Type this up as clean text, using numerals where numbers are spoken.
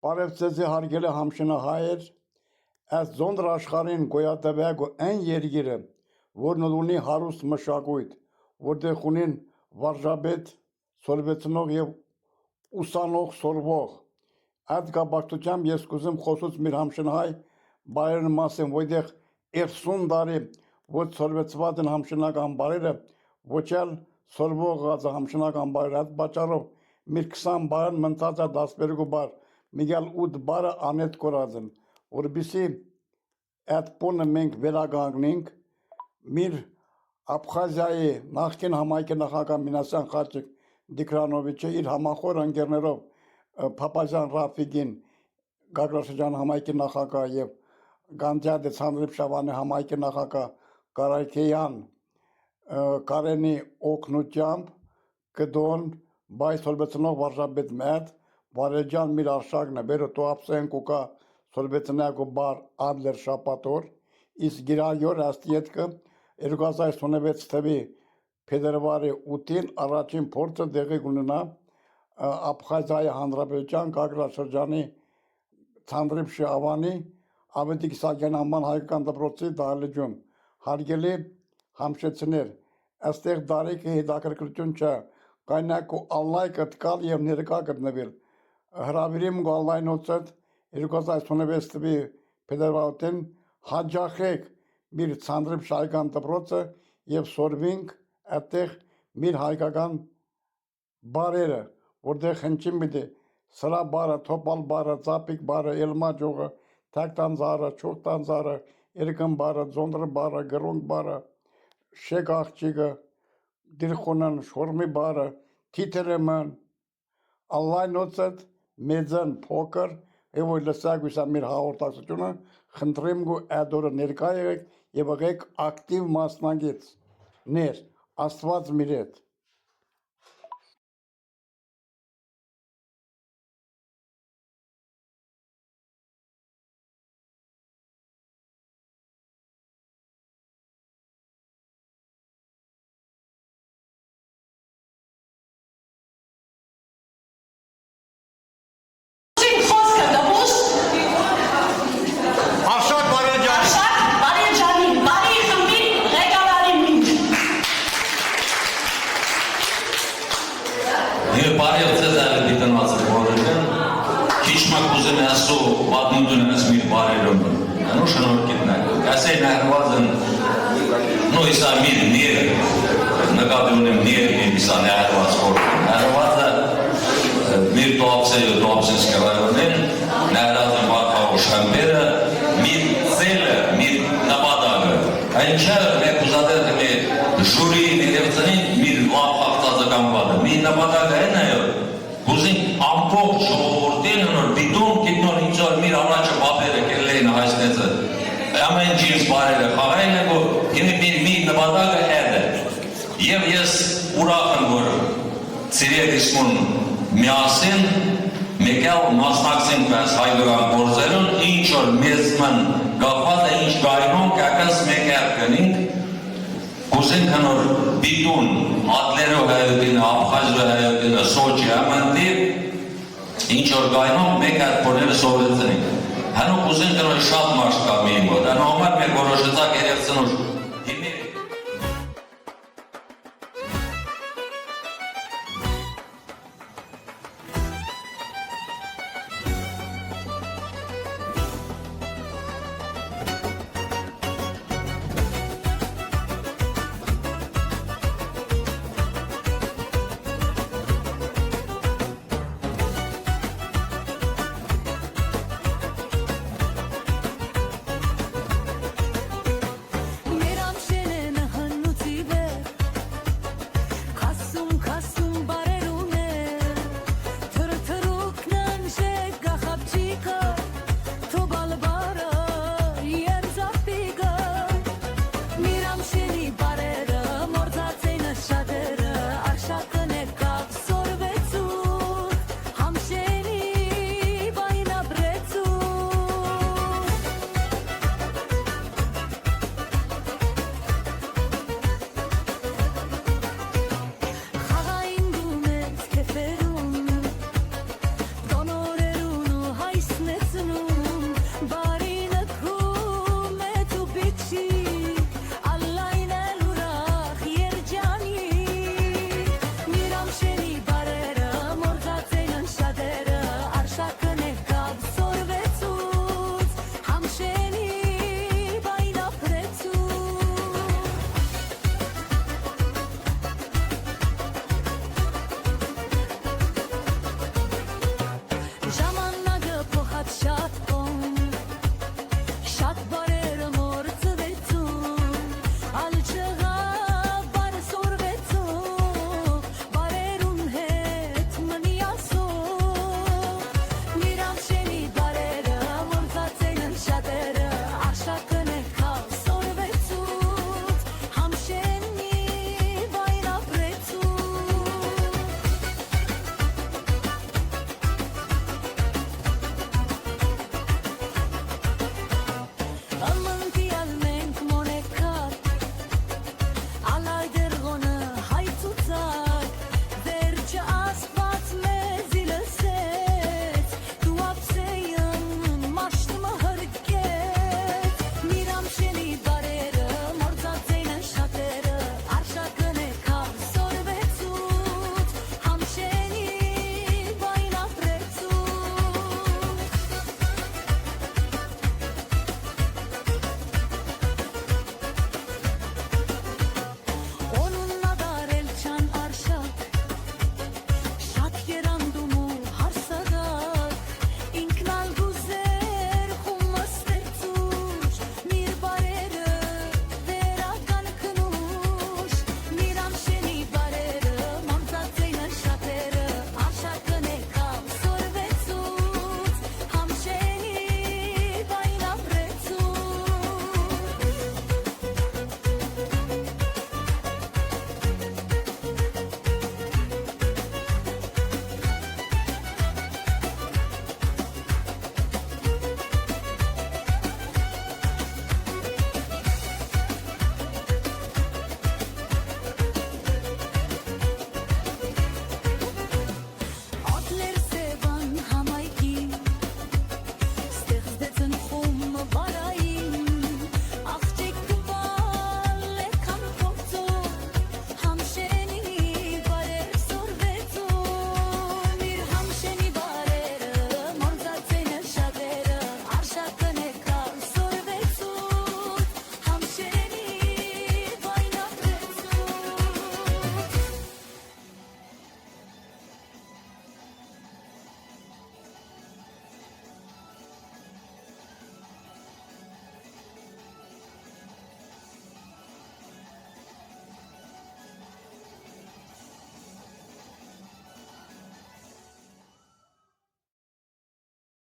Բարևձեզի հարգելի համշինահայեր, այս ձոնդ աշխարհին գոյատևյալ այն երկիրը, որն ունի հարուստ մշակույթ, որտեղ ունին վարժաբեդ, սորվեցնող եւ ուսանող սորվող։ Այդ կապակցությամբ ես կուզեմ խոսել մեր համշինահայ բարերն մասին, որտեղ 30 տարի ոչ սորվեցված են համշինական բարերը, ոչ էլ սորվող համշինական բարերը։ Այդ պատճառով մեր 20 բարն մնացած է 12 բար, միգալ 8 բարը անետ կորած են, որպեսզի այդ բանը մենք վերականգնենք։ Մեր Աբխազիայի նախկին համայնքի նախագահ Մինասյան Խաչիկ Դիկրանովիչը իր համախոհ ընկերներով Փափազյան Ռաֆիկին, Գագրաշրջան համայնքի նախագահ եւ Գանձյադե Ցանդրիպ Շավանի համայնքի նախագահ Կարայքեյան Կարենի օգնությամբ կդոն բայսորբեցնող վարժաբեդ մեծ Վարեջան մեր արշակն է բերո տոապսեն կուկա սորբեցնակ բար Ադլեր շապատոր իսկ գիրագյոր աստիետքը 2026 թվականի փետրվարի 8-ին առաջին փորձը դեղի կունենա Աբխազիայի հանրապետության Գագրաշրջանի Ցանդրիպ Շավանի Ավետիք Սարգսյանյան հայկական դպրոցի դահլիճում հարգելի համշեցներ այստեղ դարիքը հետաքրքրություն չէ կայնակ ու անլայքը տկալ եւ ներկա գտնվել հրավիրիմ գալայնոցդ 2026 թվականի փետրվարին հաջախեք մեր Ցանդրիպ Շայկան դպրոցը եւ սորվինք այդտեղ մեր հայկական բարերը որտեղ հնչին պիտի սրա բարը թոպալ բարը ծապիկ բարը էլմա ջողը թակտան զարը չորտան զարը երկն բարը ձոնդր բարը գրոնք բարը շեկ աղջիկը դիրխոնան շորմի բարը թիթերման անլայնոցդ մեծան փոքր եւ որ լսակ ուշա մեր հաղորդակցությունը խնդրեմ գու ադորը ներկա եղեք եւ եղեք ակտիվ մասնագետ ներ Աստված մեր հետ միասին մեկալ մասնակցենք այս հայկական գործերուն, ինչ որ մեզման գաղված է ինչ գայնում կակած մեկ արկնինք, կուսենք հնոր բիտուն, ատլերով հայոտինը, աբխազրով հայոտինը, սոչի ամանտիվ, ինչ որ գայնում մեկ այդ բոները սովեցնենք։ Հնու կուսենք հնոր շատ մաշտ կա միին մոտ, հնու համար մեկ որոշեցակ երևցնուր